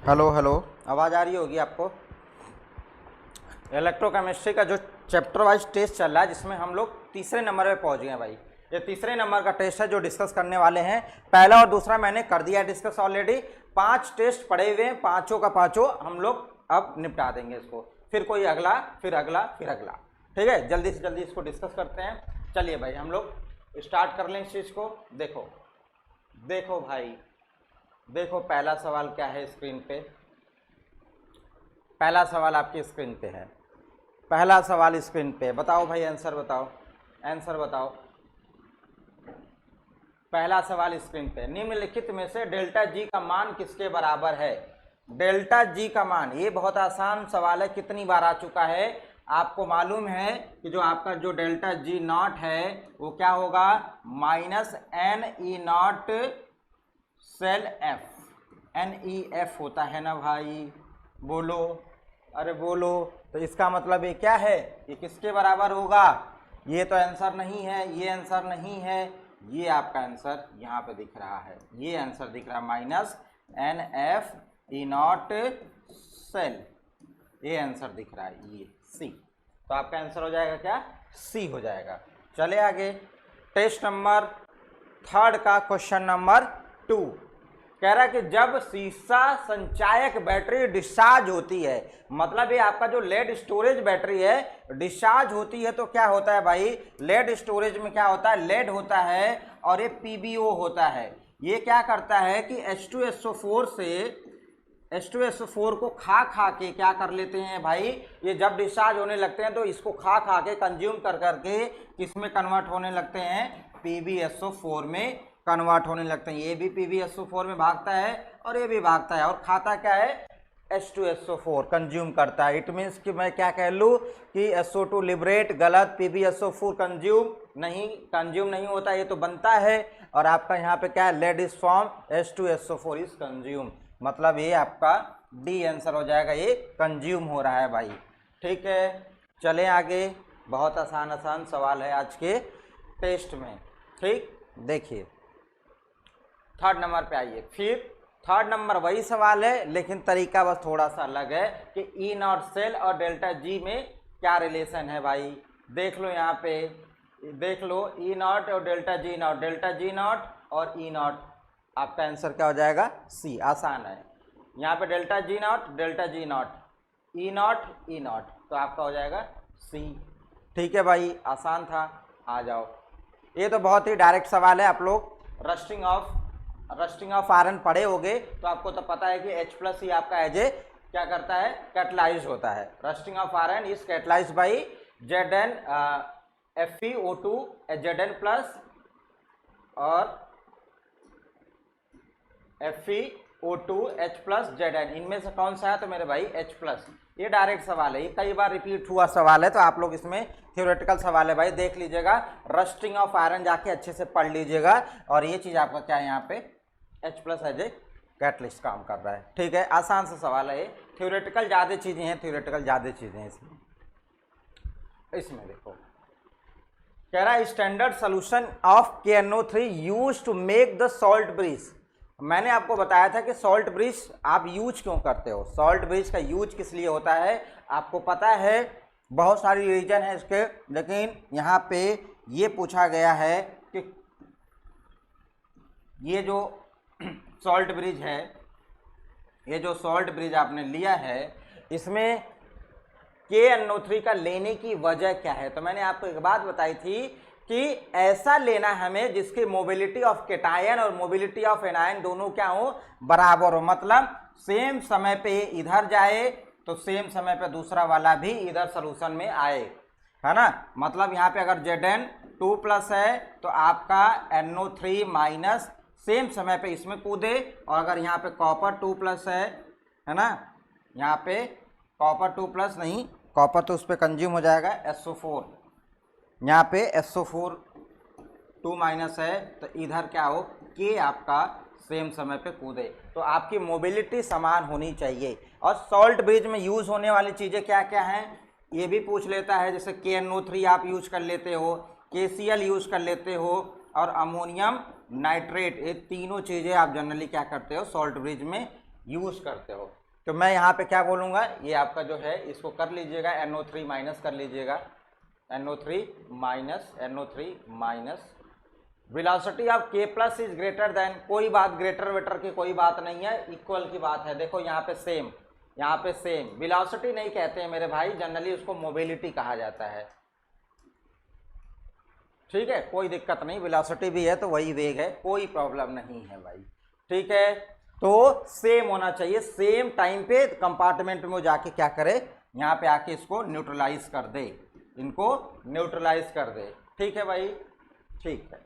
Hello hello, आवाज़ आ रही होगी आपको। इलेक्ट्रोकेमिस्ट्री का जो चैप्टर वाइज टेस्ट चल रहा है, जिसमें हम लोग तीसरे नंबर पे पहुंच गए हैं भाई। ये तीसरे नंबर का टेस्ट है जो डिस्कस करने वाले हैं। पहला और दूसरा मैंने कर दिया डिस्कस ऑलरेडी। 5 टेस्ट पड़े हुए हैं, पांचों का पांचों हम लोग अब निपटा देंगे इसको। फिर कोई अगला, फिर अगला, फिर अगला। ठीक है, जल्दी से जल्दी इसको डिस्कस करते हैं। चलिए भाई, हम लोग स्टार्ट कर लें इस चीज़ को। देखो देखो भाई, देखो पहला सवाल क्या है स्क्रीन पे। पहला सवाल आपकी स्क्रीन पे है। पहला सवाल स्क्रीन पे, बताओ भाई, आंसर बताओ, आंसर बताओ। पहला सवाल स्क्रीन पे, निम्नलिखित में से डेल्टा जी का मान किसके बराबर है। डेल्टा जी का मान, ये बहुत आसान सवाल है, कितनी बार आ चुका है आपको मालूम है कि जो आपका जो डेल्टा जी नॉट है वो क्या होगा, minus N E naught cell F. N E F होता है ना भाई, बोलो, अरे बोलो। तो इसका मतलब ये क्या है, ये किसके बराबर होगा। ये तो आंसर नहीं है, ये आंसर नहीं है, ये आपका आंसर यहाँ पे दिख रहा है, ये आंसर दिख रहा है minus N F E naught cell, ये आंसर दिख रहा है, ये सी। तो आपका आंसर हो जाएगा क्या, सी हो जाएगा। चले आगे, टेस्ट नंबर 3 का क्वेश्चन नंबर 2 कह रहा है कि जब सीसा संचायक बैटरी डिस्चार्ज होती है, मतलब ये आपका जो लेड स्टोरेज बैटरी है डिस्चार्ज होती है, तो क्या होता है भाई, लेड स्टोरेज में क्या होता है, लेड होता है और ये पीबीओ होता है। ये क्या करता है कि H2SO4 से H2SO4 को खा खा के क्या कर लेते हैं भाई, ये जब डिस्चार्ज होने लगते हैं तो इसको खा खा के कंज्यूम कर करके किस में कन्वर्ट होने लगते हैं, PbSO4 में कन्वर्ट होने लगते हैं। ये भी PbSO4 में भागता है और ये भी भागता है, और खाता क्या है, H2SO4 कंज्यूम करता है। इट मीन्स कि मैं क्या कह लूँ कि SO2 लिबरेट, गलत, PbSO4 कंज्यूम नहीं होता, ये तो बनता है। और आपका यहाँ पे क्या है, lead is form, H2SO4 is consume, मतलब ये आपका डी आंसर हो जाएगा, ये कंज्यूम हो रहा है भाई। ठीक है, चलें आगे। बहुत आसान आसान सवाल है आज के टेस्ट में। ठीक, देखिए 3rd नंबर पे आइए। फिर 3rd नंबर वही सवाल है, लेकिन तरीका बस थोड़ा सा अलग है कि ई नॉट सेल और डेल्टा जी में क्या रिलेशन है भाई। देख लो यहाँ पे, देख लो, ई नॉट और delta G not, delta G not और ई नॉट, आपका आंसर क्या हो जाएगा, सी। आसान है, यहाँ पे delta G not, delta G not, E not, E not, तो आपका हो जाएगा सी। ठीक है भाई, आसान था, आ जाओ। ये तो बहुत ही डायरेक्ट सवाल है। आप लोग रस्टिंग ऑफ आयरन पढ़े होगे तो आपको तो पता है कि H प्लस ही आपका एज ए क्या करता है, कैटलाइज होता है। Rusting of iron is catalyse by Zn FeO2 Zn plus और FeO2 H प्लस Zn, इनमें से कौन सा है, तो मेरे भाई H प्लस। ये डायरेक्ट सवाल है, ये कई बार रिपीट हुआ सवाल है, तो आप लोग इसमें थ्योरेटिकल सवाल है भाई, देख लीजिएगा, रस्टिंग ऑफ आयरन जाके अच्छे से पढ़ लीजिएगा। और ये चीज़ आपका क्या है, यहाँ पे H plus as a catalyst काम कर रहा है। ठीक है, आसान सा सवाल है ये, थ्योरेटिकल ज़्यादा चीज़ें हैं, थ्योरेटिकल ज़्यादा चीज़ें हैं इसमें देखो, कह रहा है standard solution of KNO3 use to make the salt bridge. मैंने आपको बताया था कि सॉल्ट ब्रिज आप यूज क्यों करते हो, सॉल्ट ब्रिज का यूज किस लिए होता है आपको पता है, बहुत सारी रीजन है इसके, लेकिन यहाँ पे ये पूछा गया है कि ये जो सॉल्ट ब्रिज है, ये जो सॉल्ट ब्रिज आपने लिया है, इसमें KNO3 का लेने की वजह क्या है। तो मैंने आपको एक बात बताई थी कि ऐसा लेना हमें जिसकी मोबिलिटी ऑफ केटायन और मोबिलिटी ऑफ एनायन दोनों क्या हो, बराबर हो, मतलब सेम समय पे इधर जाए तो सेम समय पे दूसरा वाला भी इधर सोल्यूशन में आए, है ना। मतलब यहाँ पे अगर Zn 2 प्लस है तो आपका NO3 माइनस सेम समय पे इसमें कूदे, और अगर यहाँ पे कॉपर 2 प्लस है ना, यहाँ पे कॉपर 2 प्लस नहीं, कॉपर तो उस पर कंज्यूम हो जाएगा SO4, यहाँ पे SO4 2 माइनस है, तो इधर क्या हो, K आपका सेम समय पे कूदे, तो आपकी मोबिलिटी समान होनी चाहिए। और सॉल्ट ब्रिज में यूज़ होने वाली चीज़ें क्या क्या हैं ये भी पूछ लेता है, जैसे KNO3 आप यूज कर लेते हो, KCl यूज कर लेते हो, और अमोनियम नाइट्रेट, ये तीनों चीज़ें आप जनरली क्या करते हो, सॉल्ट ब्रिज में यूज करते हो। तो मैं यहाँ पे क्या बोलूँगा, ये आपका जो है इसको कर लीजिएगा, NO3 माइनस कर लीजिएगा, NO3 minus velocity of K plus is greater than, कोई बात ग्रेटर वेटर की कोई बात नहीं है, इक्वल की बात है। देखो यहाँ पे सेम, यहाँ पे सेम, वेलोसिटी नहीं कहते हैं मेरे भाई, जनरली उसको मोबिलिटी कहा जाता है। ठीक है, कोई दिक्कत नहीं, वेलोसिटी भी है तो वही वेग है, कोई प्रॉब्लम नहीं है भाई। ठीक है, तो सेम होना चाहिए, सेम टाइम पे कंपार्टमेंट में जाके क्या करे, यहाँ पे आके इसको न्यूट्रलाइज कर दे, इनको न्यूट्रलाइज कर दे। ठीक है भाई, ठीक है।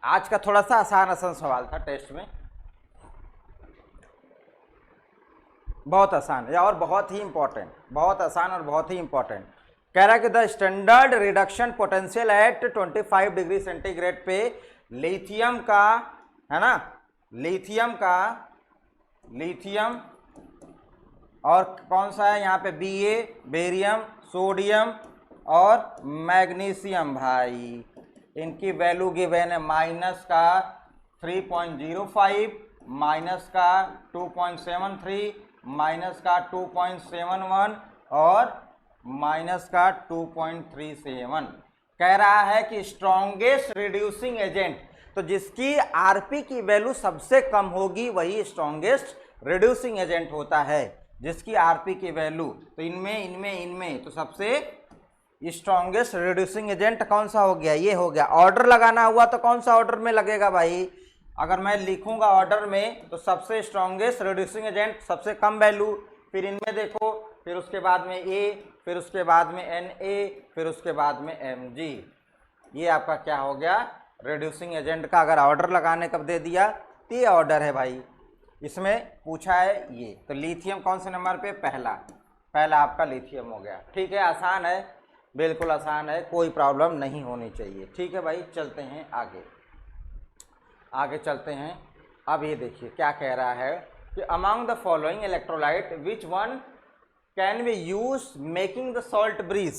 आज का थोड़ा सा आसान सवाल था टेस्ट में, बहुत आसान है और बहुत ही इंपॉर्टेंट, बहुत आसान और बहुत ही इंपॉर्टेंट। कह रहा है कि the standard reduction potential at 25 degree centigrade पे लिथियम का, है ना, लिथियम और कौन सा है यहाँ पे, Ba, बेरियम, सोडियम और मैग्नीशियम भाई, इनकी वैल्यू गिवन है माइनस का 3.05, माइनस का 2.73, माइनस का 2.71 और माइनस का 2.37। कह रहा है कि स्ट्रॉन्गेस्ट रिड्यूसिंग एजेंट, तो जिसकी आरपी की वैल्यू सबसे कम होगी वही स्ट्रॉन्गेस्ट रिड्यूसिंग एजेंट होता है, जिसकी आरपी की वैल्यू, तो इनमें तो सबसे स्ट्रॉन्गेस्ट रिड्यूसिंग एजेंट कौन सा हो गया, ये हो गया। ऑर्डर लगाना हुआ तो कौन सा ऑर्डर में लगेगा भाई, अगर मैं लिखूंगा ऑर्डर में तो सबसे स्ट्रॉन्गेस्ट रिड्यूसिंग एजेंट सबसे कम वैल्यू, फिर इनमें देखो, फिर उसके बाद में A, फिर उसके बाद में Na, फिर उसके बाद में Mg, ये आपका क्या हो गया, रिड्यूसिंग एजेंट का अगर ऑर्डर लगाने कब दे दिया तो ये ऑर्डर है भाई। इसमें पूछा है ये, तो लिथियम कौन से नंबर पे, पहला आपका लिथियम हो गया। ठीक है, आसान है, बिल्कुल आसान है, कोई प्रॉब्लम नहीं होनी चाहिए। ठीक है भाई, चलते हैं आगे चलते हैं। अब ये देखिए क्या कह रहा है कि among the following electrolyte which one can be use making the salt bridge.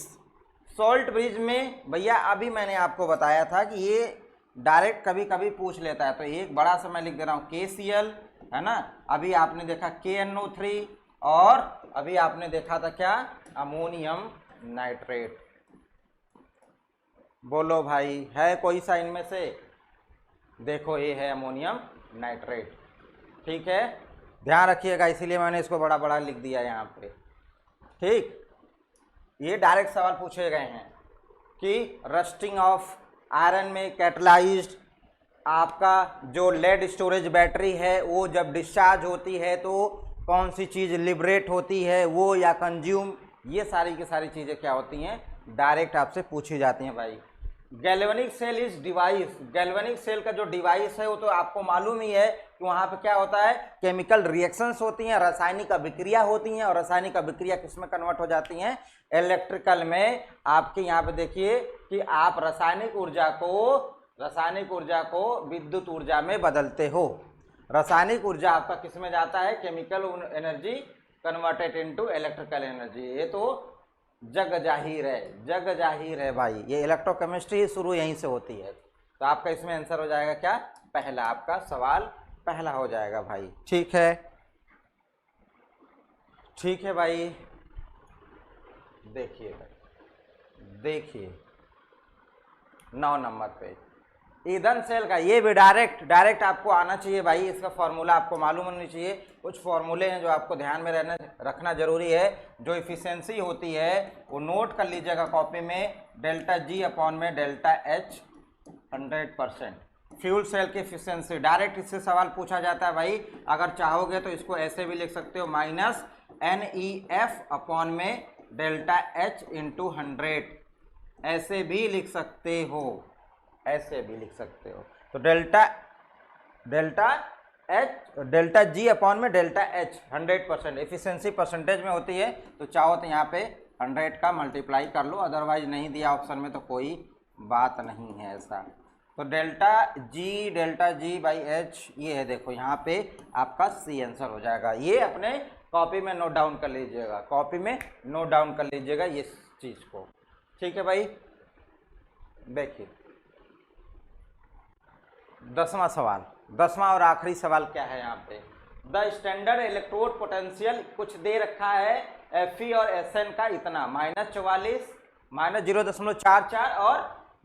Salt bridge में भैया अभी मैंने आपको बताया था कि ये डायरेक्ट कभी कभी पूछ लेता है, तो एक बड़ा सा मैं लिख दे रहा हूँ KCl, है ना, अभी आपने देखा KNO3 और अभी आपने देखा था क्या, अमोनियम नाइट्रेट। बोलो भाई, है कोई सा इनमें से, देखो ये है अमोनियम नाइट्रेट। ठीक है, ध्यान रखिएगा, इसीलिए मैंने इसको बड़ा बड़ा लिख दिया यहाँ पे। ठीक, ये डायरेक्ट सवाल पूछे गए हैं कि रस्टिंग ऑफ आयरन में कैटलाइज्ड आपका जो लेड स्टोरेज बैटरी है वो जब डिस्चार्ज होती है तो कौन सी चीज़ लिबरेट होती है, वो या कंज्यूम, ये सारी की सारी चीज़ें क्या होती हैं, डायरेक्ट आपसे पूछी जाती हैं भाई। Galvanic cell is device, galvanic cell का जो डिवाइस है वो तो आपको मालूम ही है कि वहाँ पे क्या होता है, केमिकल रिएक्शंस होती हैं, रासायनिक अभिक्रिया होती हैं, और रासायनिक अभिक्रिया किस में कन्वर्ट हो जाती हैं, इलेक्ट्रिकल में। आपके यहाँ पे देखिए कि आप रासायनिक ऊर्जा को विद्युत ऊर्जा में बदलते हो। रासायनिक ऊर्जा आपका किस में जाता है, chemical energy converted into electrical energy. ये तो जग जाहिर है भाई, ये इलेक्ट्रोकेमिस्ट्री शुरू यहीं से होती है। तो आपका इसमें आंसर हो जाएगा क्या, पहला, आपका सवाल पहला हो जाएगा भाई। ठीक है भाई, देखिए 9 नंबर पे ईंधन सेल का, ये भी डायरेक्ट आपको आना चाहिए भाई, इसका फॉर्मूला आपको मालूम होनी चाहिए। कुछ फॉर्मूले हैं जो आपको ध्यान में रखना जरूरी है। जो इफिशियंसी होती है वो नोट कर लीजिएगा कॉपी में, ΔG अपॉन में ΔH 100%। फ्यूल सेल की इफिशियंसी डायरेक्ट इससे सवाल पूछा जाता है भाई। अगर चाहोगे तो इसको ऐसे भी लिख सकते हो, -NEF अपॉन में ΔH इंटू 100, ऐसे भी लिख सकते हो, तो ΔG अपॉन में ΔH 100% एफिशिएंसी परसेंटेज में होती है। तो चाहो तो यहाँ पे 100 का मल्टीप्लाई कर लो, अदरवाइज नहीं दिया ऑप्शन में तो कोई बात नहीं है ऐसा। तो ΔG बाई H ये है, देखो यहाँ पे आपका C आंसर हो जाएगा। ये अपने कॉपी में नोट डाउन कर लीजिएगा, ये चीज़ को। ठीक है भाई, देखिए 10वां सवाल, 10वां और आखिरी सवाल क्या है यहाँ पे, द स्टैंडर्ड इलेक्ट्रोड पोटेंशियल कुछ दे रखा है Fe और Sn का इतना -44, -0.44 और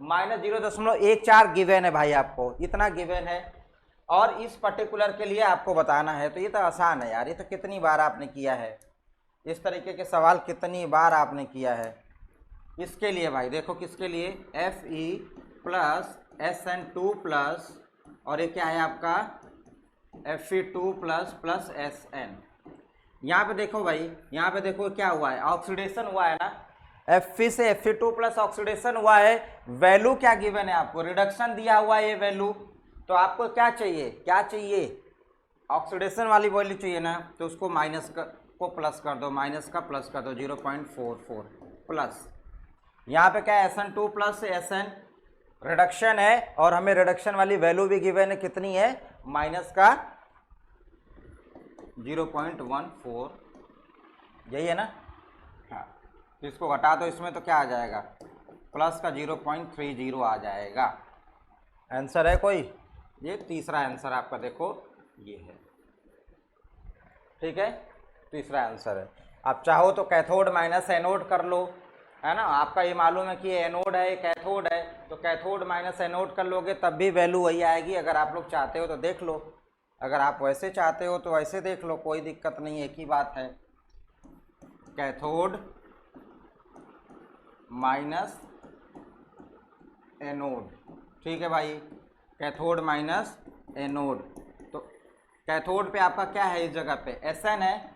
-0.14 गिवन है भाई, आपको इतना गिवन है। और इस पर्टिकुलर के लिए आपको बताना है, तो ये तो आसान है यार, ये तो कितनी बार आपने किया है, इस तरीके के सवाल कितनी बार आपने किया है। इसके लिए भाई देखो, किसके लिए, Fe प्लस Sn2 प्लस और ये क्या है आपका Fe2 प्लस प्लस Sn। यहाँ पे देखो भाई, यहाँ पे देखो क्या हुआ है, ऑक्सीडेशन हुआ है ना, Fe से Fe2 प्लस ऑक्सीडेशन हुआ है। वैल्यू क्या गिवन है आपको, रिडक्शन दिया हुआ है ये वैल्यू, तो आपको क्या चाहिए, क्या चाहिए, ऑक्सीडेशन वाली वैल्यू चाहिए ना, तो उसको माइनस को प्लस कर दो, माइनस का प्लस कर दो 0.44 प्लस, यहाँ पे क्या है Sn2 प्लस Sn रिडक्शन है, और हमें रिडक्शन वाली वैल्यू भी गिवन है, कितनी है, माइनस का 0.14, यही है ना। हाँ, तो इसको घटा दो, इसमें तो क्या आ जाएगा, प्लस का 0.30 आ जाएगा। आंसर है कोई, ये तीसरा आंसर आपका देखो ये है, ठीक है, तीसरा आंसर है। आप चाहो तो कैथोड माइनस एनोड कर लो, है ना, आपका ये मालूम है कि ये एनोड है, कैथोड है, तो कैथोड माइनस एनोड कर लोगे तब भी वैल्यू वही आएगी। अगर आप लोग चाहते हो तो देख लो, अगर आप वैसे चाहते हो तो वैसे देख लो, कोई दिक्कत नहीं, एक ही बात है, कैथोड माइनस एनोड, ठीक है भाई, कैथोड माइनस एनोड। तो कैथोड पे आपका क्या है, इस जगह पे Sn है,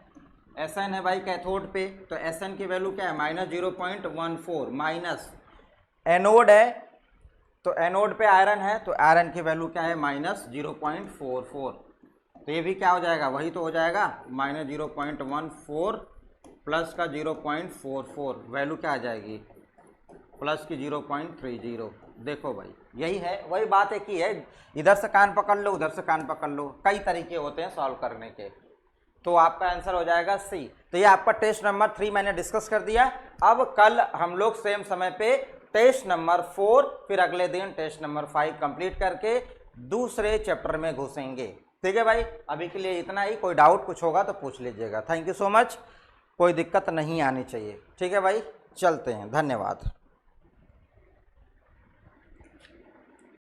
Sn है भाई कैथोड पे, तो Sn की वैल्यू क्या है, -0.14, माइनस एनोड है, तो एनोड पे आयरन है, तो आयरन की वैल्यू क्या है, -0.44, तो ये भी क्या हो जाएगा, वही तो हो जाएगा, -0.14 प्लस का 0.44, वैल्यू क्या आ जाएगी, प्लस की 0.30। देखो भाई यही है, वही बात है कि है, इधर से कान पकड़ लो, उधर से कान पकड़ लो, कई तरीके होते हैं सॉल्व करने के, तो आपका आंसर हो जाएगा सी। तो ये आपका टेस्ट नंबर 3 मैंने डिस्कस कर दिया। अब कल हम लोग सेम समय पे टेस्ट नंबर 4, फिर अगले दिन टेस्ट नंबर 5 कंप्लीट करके दूसरे चैप्टर में घुसेंगे, ठीक है भाई। अभी के लिए इतना ही, कोई डाउट कुछ होगा तो पूछ लीजिएगा। थैंक यू सो मच, कोई दिक्कत नहीं आनी चाहिए, ठीक है भाई, चलते हैं, धन्यवाद।